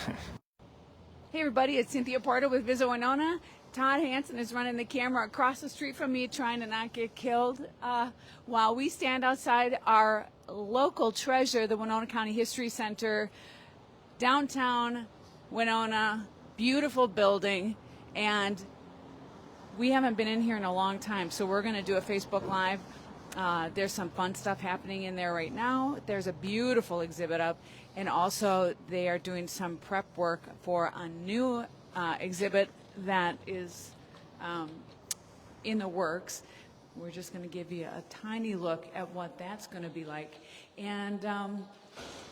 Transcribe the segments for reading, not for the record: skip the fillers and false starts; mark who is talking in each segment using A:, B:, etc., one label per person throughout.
A: Hey everybody, it's Cynthia Porter with Visit Winona. Todd Hansen is running the camera across the street from me trying to not get killed while we stand outside our local treasure, the Winona County History Center, downtown Winona, beautiful building, and we haven't been in here in a long time, so we're going to do a Facebook Live. There's some fun stuff happening in there right now. There's a beautiful exhibit up, and also they are doing some prep work for a new exhibit that is in the works. We're just going to give you a tiny look at what that's going to be like, and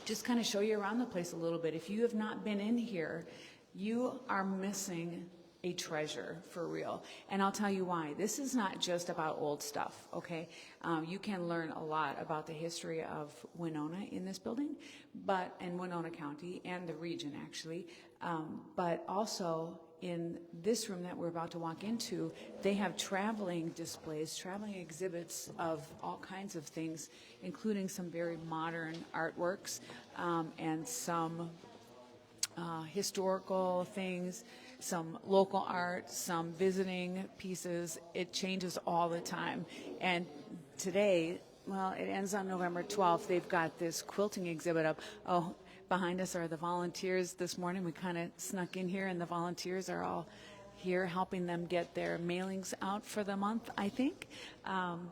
A: just kind of show you around the place a little bit. If you have not been in here, you are missing a treasure for real. And I'll tell you why. This is not just about old stuff, okay? You can learn a lot about the history of Winona in this building, and Winona County and the region actually, but also in this room that we're about to walk into, they have traveling displays, traveling exhibits of all kinds of things, including some very modern artworks and some historical things, some local art, some visiting pieces. It changes all the time. And today, well, it ends on November 12th. They've got this quilting exhibit up. Oh, behind us are the volunteers this morning. We kind of snuck in here, and the volunteers are all here helping them get their mailings out for the month, I think.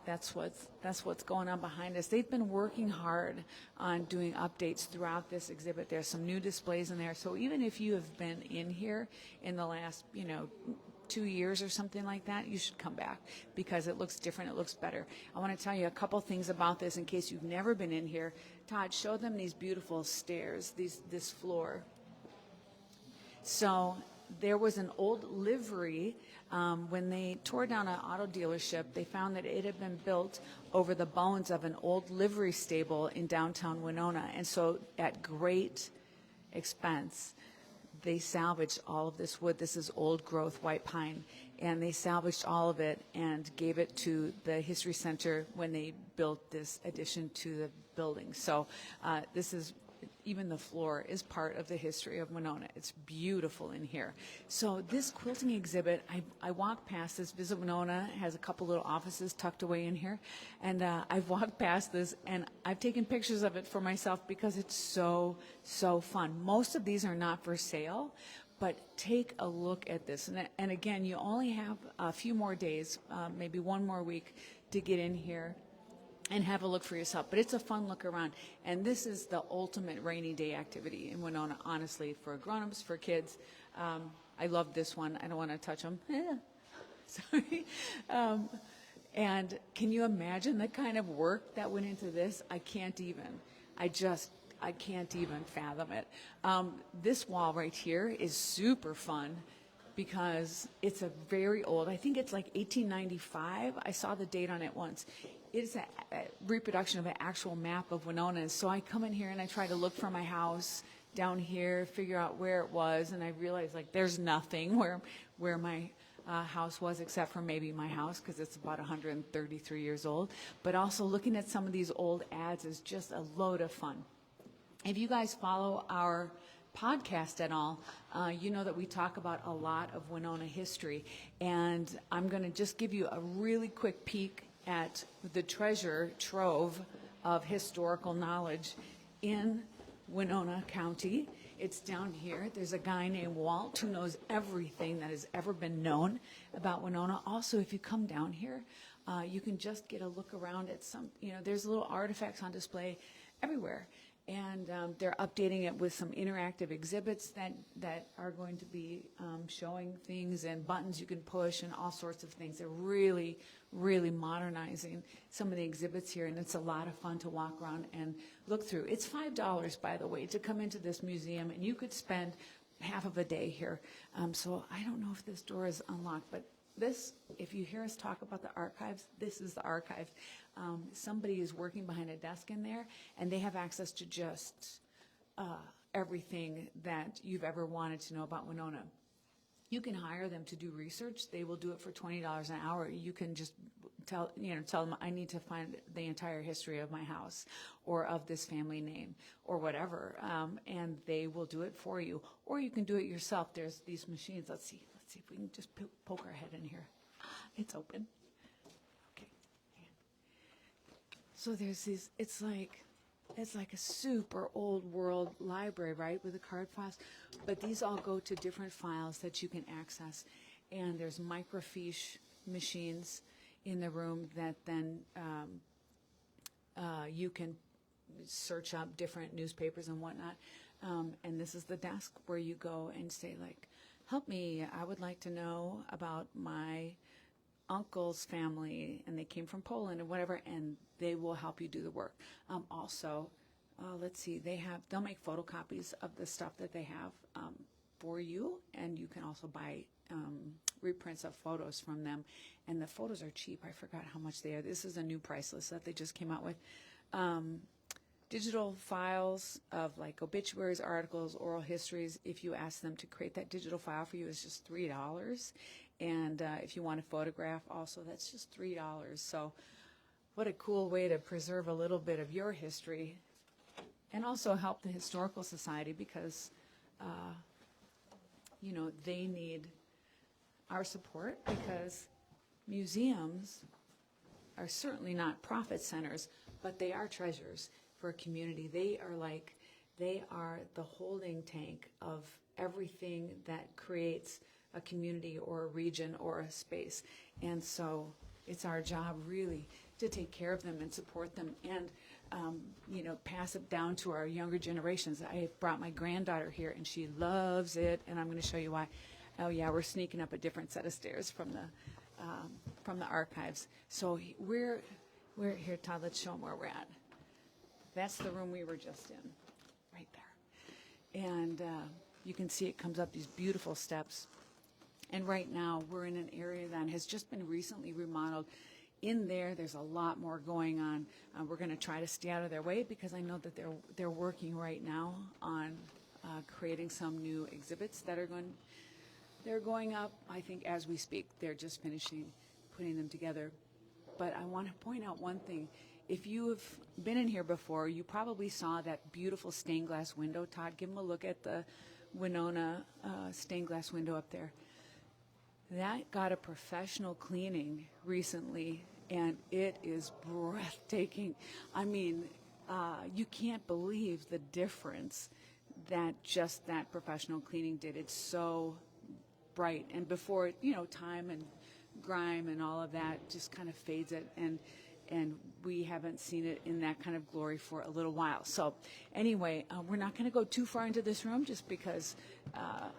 A: That's what's going on behind us. They've been working hard on doing updates throughout this exhibit. There's some new displays in there. So even if you have been in here in the last, 2 years or something like that, you should come back because it looks different, it looks better. I want to tell you a couple things about this in case you've never been in here. Todd, show them these beautiful stairs, this floor. So there was an old livery. When they tore down an auto dealership, they found that it had been built over the bones of an old livery stable in downtown Winona. And so at great expense, they salvaged all of this wood. This is old growth white pine. And they salvaged all of it and gave it to the History Center when they built this addition to the building. So even the floor is part of the history of Winona. It's beautiful in here. So this quilting exhibit, I walked past this. Visit Winona has a couple little offices tucked away in here. And I've walked past this, and I've taken pictures of it for myself because it's so, so fun. Most of these are not for sale, but take a look at this. And again, you only have a few more days, maybe one more week to get in here and have a look for yourself. But it's a fun look around. And this is the ultimate rainy day activity in Winona, honestly, for grown-ups, for kids. I love this one. I don't want to touch them. Sorry. And can you imagine the kind of work that went into this? I can't even fathom it. This wall right here is super fun because it's a very old, I think it's like 1895. I saw the date on it once. It's a reproduction of an actual map of Winona. So I come in here and I try to look for my house down here, figure out where it was, and I realize like there's nothing where my house was except for maybe my house because it's about 133 years old. But also looking at some of these old ads is just a load of fun. If you guys follow our podcast at all, you know that we talk about a lot of Winona history, and I'm going to just give you a really quick peek at the treasure trove of historical knowledge in Winona County. It's down here. There's a guy named Walt who knows everything that has ever been known about Winona. Also, if you come down here, you can just get a look around at there's little artifacts on display everywhere. And they're updating it with some interactive exhibits that are going to be showing things and buttons you can push and all sorts of things. They're really, really modernizing some of the exhibits here, and it's a lot of fun to walk around and look through. It's $5, by the way, to come into this museum, and you could spend half of a day here. So I don't know if this door is unlocked, but this, if you hear us talk about the archives, this is the archive. Somebody is working behind a desk in there, and they have access to just everything that you've ever wanted to know about Winona. You can hire them to do research. They will do it for $20 an hour. You can just tell them I need to find the entire history of my house or of this family name or whatever, and they will do it for you. Or you can do it yourself. There's these machines. Let's see if we can just poke our head in here. It's open. Okay. So there's these. It's like a super old world library, right, with the card files. But these all go to different files that you can access. And there's microfiche machines in the room that then you can search up different newspapers and whatnot. And this is the desk where you go and say, like, help me, I would like to know about my uncle's family, and they came from Poland or whatever, and they will help you do the work. Also, let's see, they'll make photocopies of the stuff that they have for you, and you can also buy reprints of photos from them, and the photos are cheap. I forgot how much they are. This is a new price list that they just came out with. Digital files of like obituaries, articles, oral histories. If you ask them to create that digital file for you, it's just $3. And if you want a photograph also, that's just $3. So what a cool way to preserve a little bit of your history and also help the Historical Society because, they need our support because museums are certainly not profit centers, but they are treasures for a community. They are the holding tank of everything that creates a community or a region or a space. And so it's our job really to take care of them and support them and, pass it down to our younger generations. I brought my granddaughter here and she loves it, and I'm going to show you why. Oh yeah, we're sneaking up a different set of stairs from the archives. So we're here, Todd, let's show them where we're at. That's the room we were just in, right there. And you can see it comes up these beautiful steps. And right now, we're in an area that has just been recently remodeled. In there, there's a lot more going on. We're going to try to stay out of their way because I know that they're working right now on creating some new exhibits that they're going up, I think, as we speak. They're just finishing putting them together. But I want to point out one thing. If you have been in here before, you probably saw that beautiful stained glass window. Todd, give them a look at the Winona stained glass window up there. That got a professional cleaning recently, and it is breathtaking. I mean, you can't believe the difference that just that professional cleaning did. It's so bright, and before time and grime and all of that just kind of fades it, and we haven't seen it in that kind of glory for a little while. So anyway, we're not going to go too far into this room just because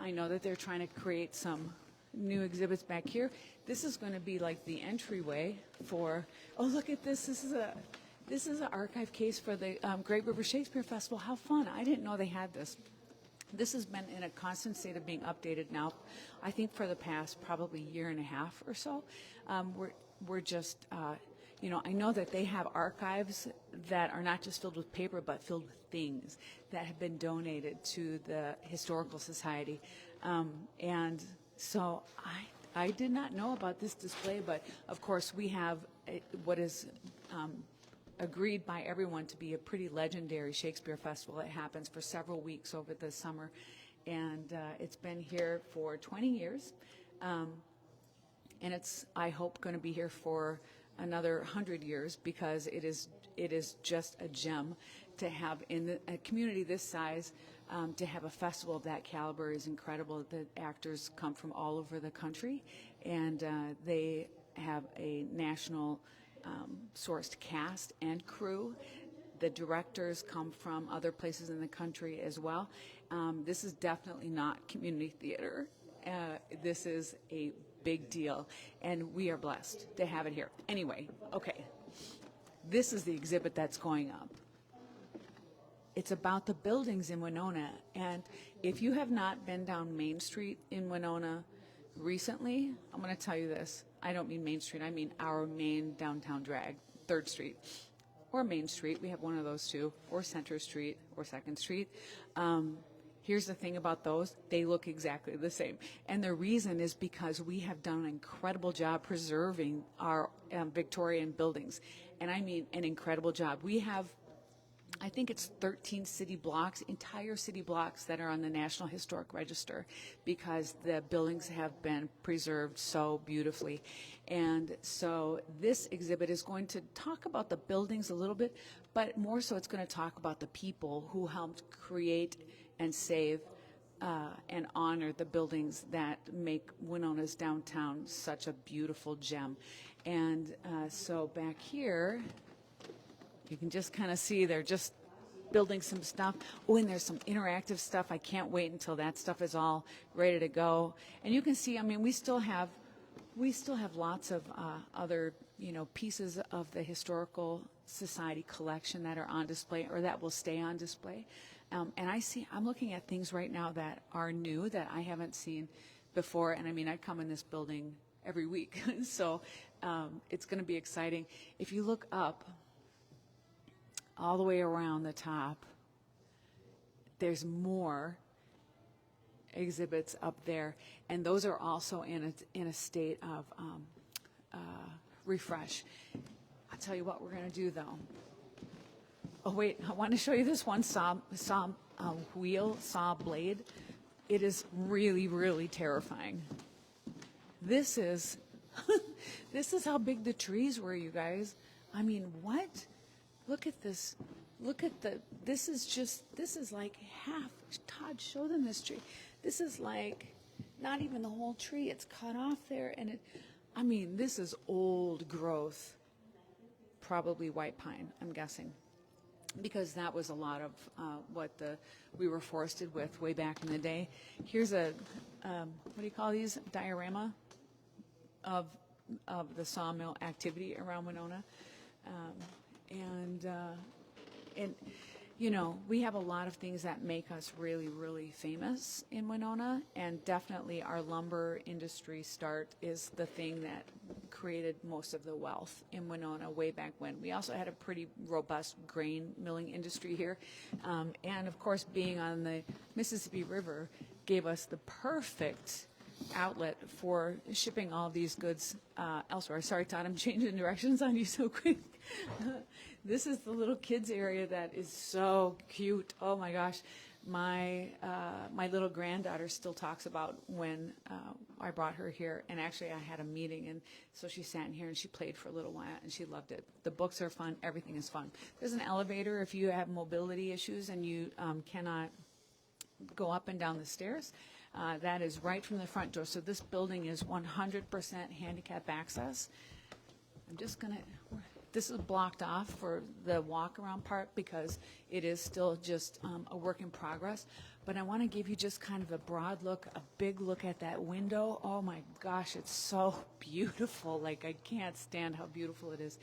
A: I know that they're trying to create some new exhibits back here. This is going to be like the entryway for, oh, look at this. This is an archive case for the Great River Shakespeare Festival. How fun. I didn't know they had this. This has been in a constant state of being updated now, I think for the past probably year and a half or so. We're just, I know that they have archives that are not just filled with paper, but filled with things that have been donated to the Historical Society. And so I did not know about this display, but of course we have what is agreed by everyone to be a pretty legendary Shakespeare festival. It happens for several weeks over the summer, and it's been here for 20 years, and it's, I hope, going to be here for another 100 years because it is just a gem to have in a community this size. To have a festival of that caliber is incredible. The actors come from all over the country, and they have a national sourced cast and crew. The directors come from other places in the country as well. This is definitely not community theater. This is a big deal, and we are blessed to have it here. Anyway, okay, this is the exhibit that's going up. It's about the buildings in Winona, and if you have not been down Main Street in Winona recently, I'm going to tell you this. I don't mean Main Street, I mean our main downtown drag, 3rd Street, or Main Street. We have one of those too, or Center Street, or 2nd Street. Here's the thing about those, they look exactly the same. And the reason is because we have done an incredible job preserving our Victorian buildings. And I mean, an incredible job. We have, I think it's 13 city blocks, entire city blocks that are on the National Historic Register because the buildings have been preserved so beautifully. And so this exhibit is going to talk about the buildings a little bit, but more so it's going to talk about the people who helped create and save and honor the buildings that make Winona's downtown such a beautiful gem. And so back here, you can just kind of see they're just building some stuff. Oh, and there's some interactive stuff. I can't wait until that stuff is all ready to go. And you can see, I mean, we still have lots of other, pieces of the Historical Society collection that are on display or that will stay on display. And I'm looking at things right now that are new that I haven't seen before. And I mean, I come in this building every week. So it's going to be exciting. If you look up all the way around the top, there's more exhibits up there. And those are also in a state of refresh. I'll tell you what we're going to do, though. Oh, wait, I want to show you this one saw blade. It is really, really terrifying. This is, this is how big the trees were, you guys. I mean, what? Look at this. Look at this is like half. Todd, show them this tree. This is like not even the whole tree. It's cut off there. And this is old growth. Probably white pine, I'm guessing. Because that was a lot of what we were forested with way back in the day. Here's a, what do you call these? Diorama of the sawmill activity around Winona. And we have a lot of things that make us really, really famous in Winona, and definitely our lumber industry start is the thing that created most of the wealth in Winona way back when. We also had a pretty robust grain milling industry here, and of course being on the Mississippi River gave us the perfect outlet for shipping all these goods elsewhere. Sorry, Todd, I'm changing directions on you so quick. This is the little kids area that is so cute. Oh my gosh, my little granddaughter still talks about when I brought her here, and actually I had a meeting, and so she sat in here and she played for a little while and she loved it. The books are fun, everything is fun. There's an elevator if you have mobility issues and you cannot go up and down the stairs. That is right from the front door. So this building is 100% handicap access. I'm just going to, this is blocked off for the walk around part because it is still just a work in progress. But I want to give you just kind of a broad look, a big look at that window. Oh my gosh, it's so beautiful. Like, I can't stand how beautiful it is.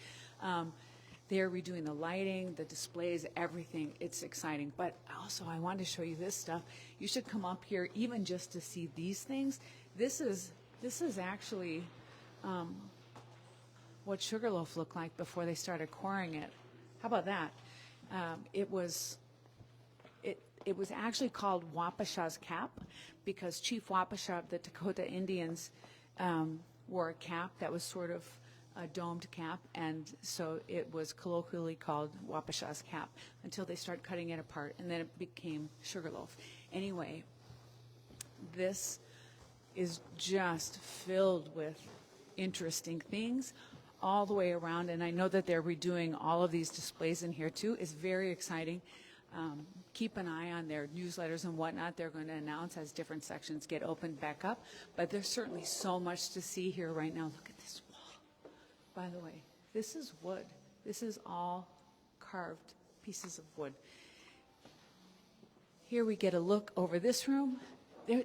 A: They're redoing the lighting, the displays, everything. It's exciting. But also, I wanted to show you this stuff. You should come up here even just to see these things. This is actually what Sugarloaf looked like before they started quarrying it. How about that? It was actually called Wapasha's cap because Chief Wapasha of the Dakota Indians wore a cap that was sort of a domed cap, and so it was colloquially called Wapasha's cap until they started cutting it apart, and then it became Sugarloaf. Anyway, this is just filled with interesting things all the way around, and I know that they're redoing all of these displays in here too. It's very exciting. Keep an eye on their newsletters and whatnot. They're going to announce as different sections get opened back up, but there's certainly so much to see here right now. Look at this wall. By the way, this is wood. This is all carved pieces of wood. Here we get a look over this room.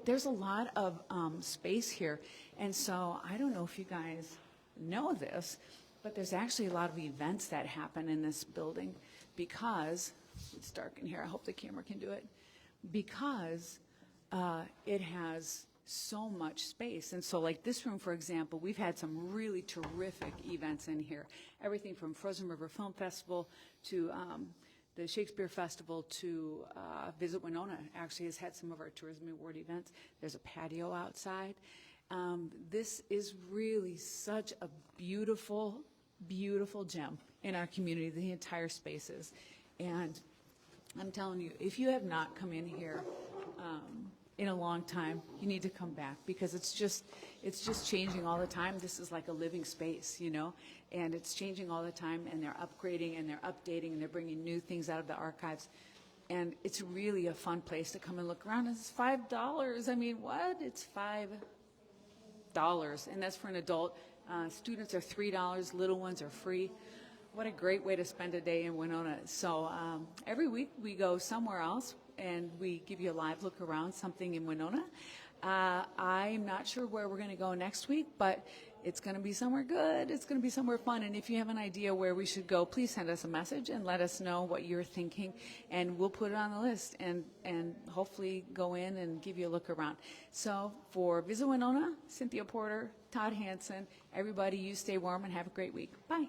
A: There's a lot of space here, and so I don't know if you guys know this, but there's actually a lot of events that happen in this building because, it's dark in here, I hope the camera can do it, because it has so much space. And so like this room, for example, we've had some really terrific events in here. Everything from Frozen River Film Festival to the Shakespeare Festival to Visit Winona actually has had some of our Tourism Award events. There's a patio outside. This is really such a beautiful beautiful gem in our community, the entire spaces. And I'm telling you, if you have not come in here in a long time, you need to come back, because it's just changing all the time. This is like a living space, you know, and it's changing all the time, and they're upgrading and they're updating and they're bringing new things out of the archives. And it's really a fun place to come and look around. It's $5. I mean, what? It's $5, and that's for an adult. Students are $3, little ones are free. What a great way to spend a day in Winona. So every week we go somewhere else and we give you a live look around something in Winona. I'm not sure where we're going to go next week, but it's going to be somewhere good. It's going to be somewhere fun. And if you have an idea where we should go, please send us a message and let us know what you're thinking, and we'll put it on the list and hopefully go in and give you a look around. So for Visit Winona, Cynthia Porter, Todd Hansen, everybody, you stay warm and have a great week. Bye.